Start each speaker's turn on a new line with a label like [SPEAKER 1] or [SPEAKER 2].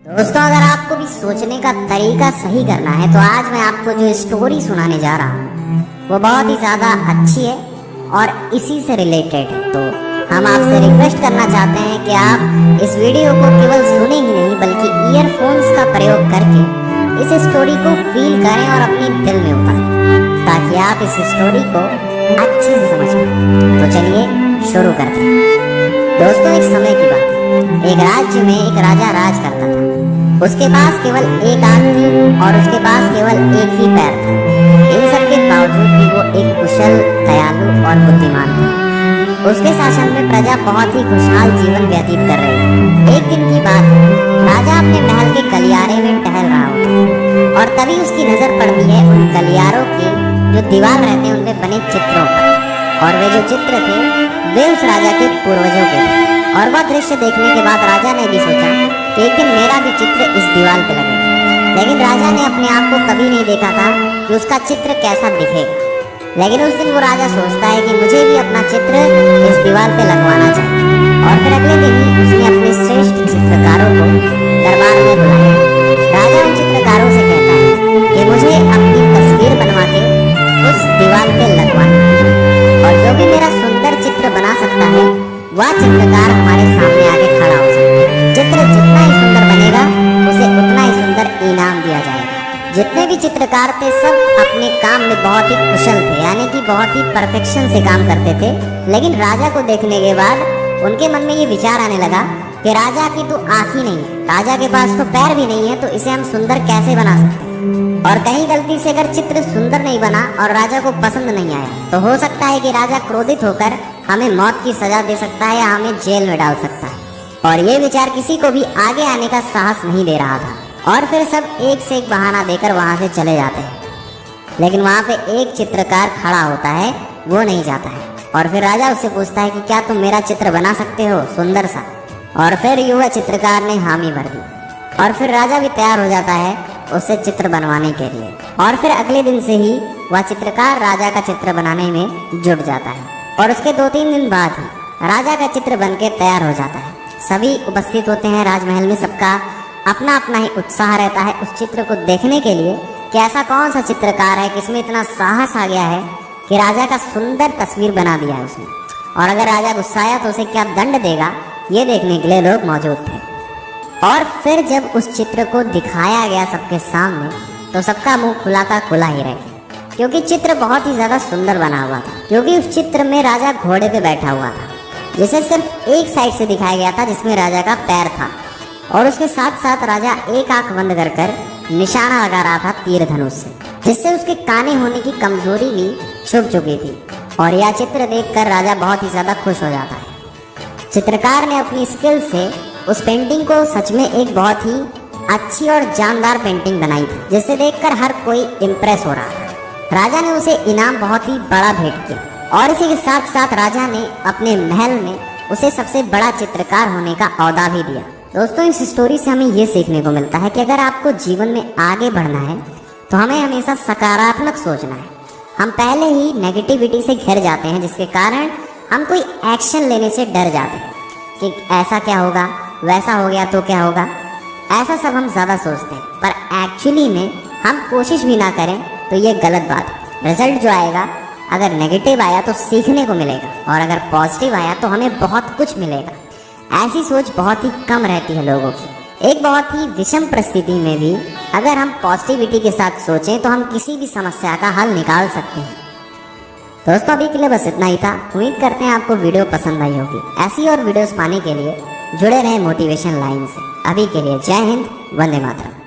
[SPEAKER 1] दोस्तों, अगर आपको भी सोचने का तरीका सही करना है तो आज मैं आपको जो स्टोरी सुनाने जा रहा हूँ वो बहुत ही ज़्यादा अच्छी है और इसी से रिलेटेड है। तो हम आपसे रिक्वेस्ट करना चाहते हैं कि आप इस वीडियो को केवल सुने ही नहीं बल्कि ईयरफोन्स का प्रयोग करके इस स्टोरी को फील करें और अपने दिल में उतारें ताकि आप इस स्टोरी को अच्छे से समझ पाएं। तो चलिए शुरू करते हैं। दोस्तों, एक समय की बात है। एक राज्य में एक राजा राज करता था। उसके पास केवल एक आंख थी और उसके पास केवल एक ही पैर था। इन सब के बावजूद भी वो एक कुशल, दयालु और बुद्धिमान था। उसके शासन में प्रजा बहुत ही खुशहाल जीवन व्यतीत कर रही थी। एक दिन की बात है, राजा अपने महल के गलियारे में टहल रहा होता और तभी उसकी नजर पड़ती है उन गलियारों के जो दीवार रहते हैं उनमें बने चित्रों पर। और वे जो चित्र थे वे उस राजा के पूर्वजों के थे। और वह दृश्य देखने के बाद राजा ने भी सोचा कि एक दिन मेरा भी चित्र इस दीवार पे लगेगा। लेकिन राजा ने अपने आप को कभी नहीं देखा था कि उसका चित्र कैसा दिखेगा। लेकिन उस दिन वो राजा सोचता है कि मुझे भी अपना चित्र इस दीवार पे लगवाना चाहिए। और फिर अगले दिन ही उसने अपने श्रेष्ठ चित्रकारों को दरबार में बुलाया। राजा उन चित्रकारों से कहता है कि मुझे अपनी तस्वीर बनवा के उस दीवार पे लगवानी है और जो भी मेरा सुंदर चित्र बना सकता है वह चित्रकार हमारे सामने आके खड़ा हो सकता है। चित्र जितना ही सुंदर बनेगा उसे उतना ही सुंदर इनाम दिया जाएगा। जितने भी चित्रकार थे सब अपने काम में बहुत ही कुशल थे, यानी कि बहुत ही परफेक्शन से काम करते थे। लेकिन राजा को देखने के बाद उनके मन में ये विचार आने लगा कि राजा की तो आँख ही नहीं है, राजा के पास तो पैर भी नहीं है, तो इसे हम सुंदर कैसे बना सकते हैं। और कहीं गलती से अगर चित्र सुंदर नहीं बना और राजा को पसंद नहीं आया तो हो सकता है कि राजा क्रोधित होकर हमें मौत की सजा दे सकता है या हमें जेल में डाल सकता है। और ये विचार किसी को भी आगे आने का साहस नहीं दे रहा था। और फिर सब एक से एक बहाना देकर वहां से चले जाते हैं। लेकिन वहां पे एक चित्रकार खड़ा होता है, वो नहीं जाता है। और फिर राजा उससे पूछता है कि क्या तुम मेरा चित्र बना सकते हो सुंदर सा। और फिर युवा चित्रकार ने हामी भर दी और फिर राजा भी तैयार हो जाता है उससे चित्र बनवाने के लिए। और फिर अगले दिन से ही वह चित्रकार राजा का चित्र बनाने में जुट जाता है। और उसके 2-3 दिन बाद ही राजा का चित्र बनके तैयार हो जाता है। सभी उपस्थित होते हैं राजमहल में, सबका अपना अपना ही उत्साह रहता है उस चित्र को देखने के लिए कि ऐसा कौन सा चित्रकार है किसमें इतना साहस आ गया है कि राजा का सुंदर तस्वीर बना दिया है उसने। और अगर राजा गुस्साया तो उसे क्या दंड देगा, ये देखने के लिए लोग मौजूद थे। और फिर जब उस चित्र को दिखाया गया सबके सामने तो सबका मुंह खुला का खुला ही रह गया, क्योंकि चित्र बहुत ही ज्यादा सुंदर बना हुआ था। क्योंकि उस चित्र में राजा घोड़े पे बैठा हुआ था जिसे सिर्फ एक साइड से दिखाया गया था, जिसमें राजा का पैर था। और उसके साथ साथ राजा एक आंख बंद कर कर निशाना लगा रहा था तीर धनुष से, जिससे उसके काने होने की कमजोरी भी छुप चुकी थी। और यह चित्र देखकर राजा बहुत ही ज्यादा खुश हो जाता है। चित्रकार ने अपनी स्किल से उस पेंटिंग को सच में एक बहुत ही अच्छी और जानदार पेंटिंग बनाई थी, जिसे देखकर हर कोई इम्प्रेस हो रहा था। राजा ने उसे इनाम बहुत ही बड़ा भेंट किया और इसी के साथ साथ राजा ने अपने महल में उसे सबसे बड़ा चित्रकार होने का औहदा भी दिया। दोस्तों, इस स्टोरी से हमें ये सीखने को मिलता है कि अगर आपको जीवन में आगे बढ़ना है तो हमें हमेशा सकारात्मक सोचना है। हम पहले ही नेगेटिविटी से घिर जाते हैं, जिसके कारण हम कोई एक्शन लेने से डर जाते हैं कि ऐसा क्या होगा, वैसा हो गया तो क्या होगा, ऐसा सब हम ज़्यादा सोचते हैं। पर एक्चुअली में हम कोशिश भी ना करें तो ये गलत बात है। रिजल्ट जो आएगा, अगर नेगेटिव आया तो सीखने को मिलेगा और अगर पॉजिटिव आया तो हमें बहुत कुछ मिलेगा। ऐसी सोच बहुत ही कम रहती है लोगों की। एक बहुत ही विषम परिस्थिति में भी अगर हम पॉजिटिविटी के साथ सोचें तो हम किसी भी समस्या का हल निकाल सकते हैं। दोस्तों, अभी के लिए बस इतना ही था। उम्मीद करते हैं आपको वीडियो पसंद आई होगी। ऐसी और वीडियोस पाने के लिए जुड़े रहें मोटिवेशन लाइन से। अभी के लिए जय हिंद, वंदे मातरम।